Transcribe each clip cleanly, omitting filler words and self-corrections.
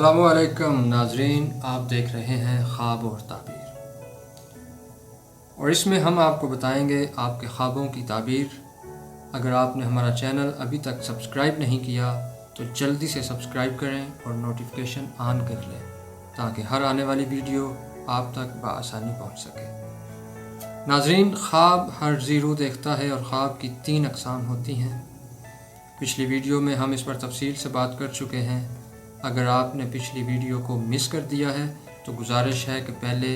अस्सलामु अलैकुम नाजरीन, आप देख रहे हैं ख्वाब और ताबीर, और इसमें हम आपको बताएंगे आपके ख्वाबों की ताबीर। अगर आपने हमारा चैनल अभी तक सब्सक्राइब नहीं किया तो जल्दी से सब्सक्राइब करें और नोटिफिकेशन ऑन कर लें ताकि हर आने वाली वीडियो आप तक बआसानी पहुंच सके। नाजरीन, ख्वाब हर ज़ीरो देखता है और ख्वाब की 3 अक़साम होती हैं। पिछली वीडियो में हम इस पर तफसील से बात कर चुके हैं। अगर आपने पिछली वीडियो को मिस कर दिया है तो गुजारिश है कि पहले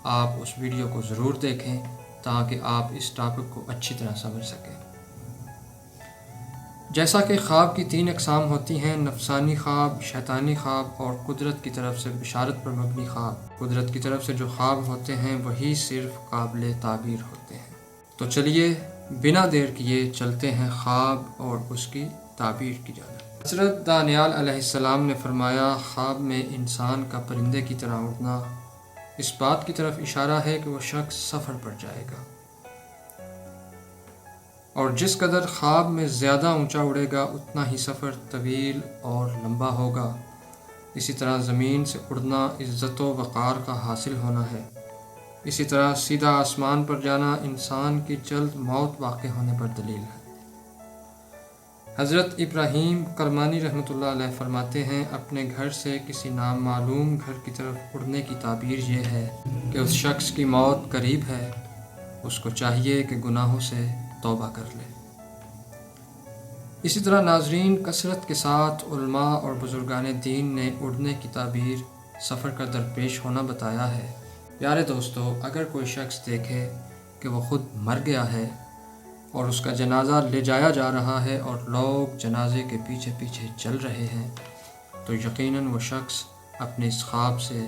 आप उस वीडियो को ज़रूर देखें ताकि आप इस टॉपिक को अच्छी तरह समझ सकें। जैसा कि ख्वाब की 3 अक़साम होती हैं, नफसानी ख्वाब, शैतानी ख्वाब और कुदरत की तरफ से बिशारत पर मबनी ख्वाब। कुदरत की तरफ से जो ख्वाब होते हैं वही सिर्फ काबिल ताबीर होते हैं। तो चलिए बिना देर किए चलते हैं ख्वाब और उसकी ताबीर की जानिब। हज़रत दानियाल अलैहिस्सलाम ने फरमाया, ख्वाब में इंसान का परिंदे की तरह उड़ना इस बात की तरफ इशारा है कि वो शख्स सफ़र पर जाएगा, और जिस कदर ख्वाब में ज़्यादा ऊंचा उड़ेगा उतना ही सफ़र तवील और लंबा होगा। इसी तरह ज़मीन से उड़ना इज़्ज़त व वक़ार का हासिल होना है। इसी तरह सीधा आसमान पर जाना इंसान की जल्द मौत वाक़ होने पर दलील है। हज़रत इब्राहीम करमानी रहमतुल्लाह अलैह फरमाते हैं, अपने घर से किसी नामालूम घर की तरफ उड़ने की ताबीर ये है कि उस शख्स की मौत करीब है, उसको चाहिए कि गुनाहों से तौबा कर ले। इसी तरह नाजरीन, कसरत के साथ उलमा और बुजुर्गान दीन ने उड़ने की ताबीर सफ़र का दरपेश होना बताया है। प्यारे दोस्तों, अगर कोई शख्स देखे कि वो ख़ुद मर गया है और उसका जनाजा ले जाया जा रहा है और लोग जनाजे के पीछे पीछे चल रहे हैं, तो यकीनन वो शख्स अपने इस ख्वाब से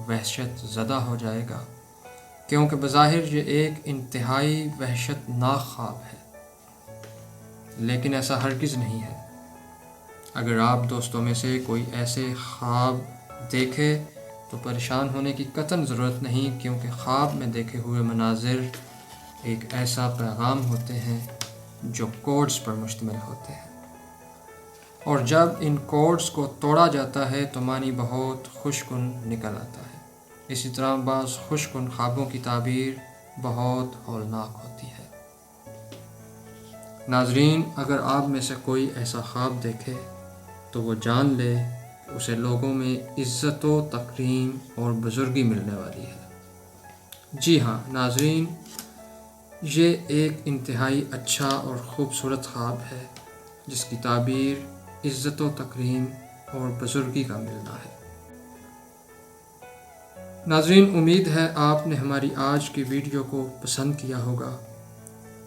वहशत ज़दा हो जाएगा, क्योंकि बज़ाहिर ये एक इंतहाई वहशतनाक ख्वाब है, लेकिन ऐसा हरगिज़ नहीं है। अगर आप दोस्तों में से कोई ऐसे ख्वाब देखे तो परेशान होने की कतई ज़रूरत नहीं, क्योंकि ख्वाब में देखे हुए मनाजिर एक ऐसा पैगाम होते हैं जो कोड्स पर मुश्तमिल होते हैं, और जब इन कोड्स को तोड़ा जाता है तो मानी बहुत खुशकुन निकल आता है। इसी तरह बाज़ खुशकुन ख्वाबों की ताबीर बहुत हौलनाक होती है। नाजरीन, अगर आप में से कोई ऐसा ख्वाब देखे तो वो जान ले कि उसे लोगों में इज़्ज़त व तकरीम और बुज़ुर्गी मिलने वाली है। जी हाँ नाजरीन, ये एक इंतहाई अच्छा और ख़ूबसूरत ख्वाब है जिसकी ताबीर इज़्ज़त व तकरीम और बुज़ुर्गी का मिलना है। नाज़रीन, उम्मीद है आपने हमारी आज की वीडियो को पसंद किया होगा।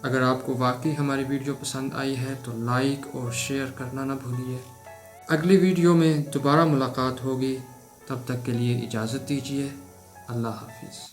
अगर आपको वाकई हमारी वीडियो पसंद आई है तो लाइक और शेयर करना ना भूलिए। अगली वीडियो में दोबारा मुलाकात होगी, तब तक के लिए इजाज़त दीजिए। अल्लाह हाफ़िज़।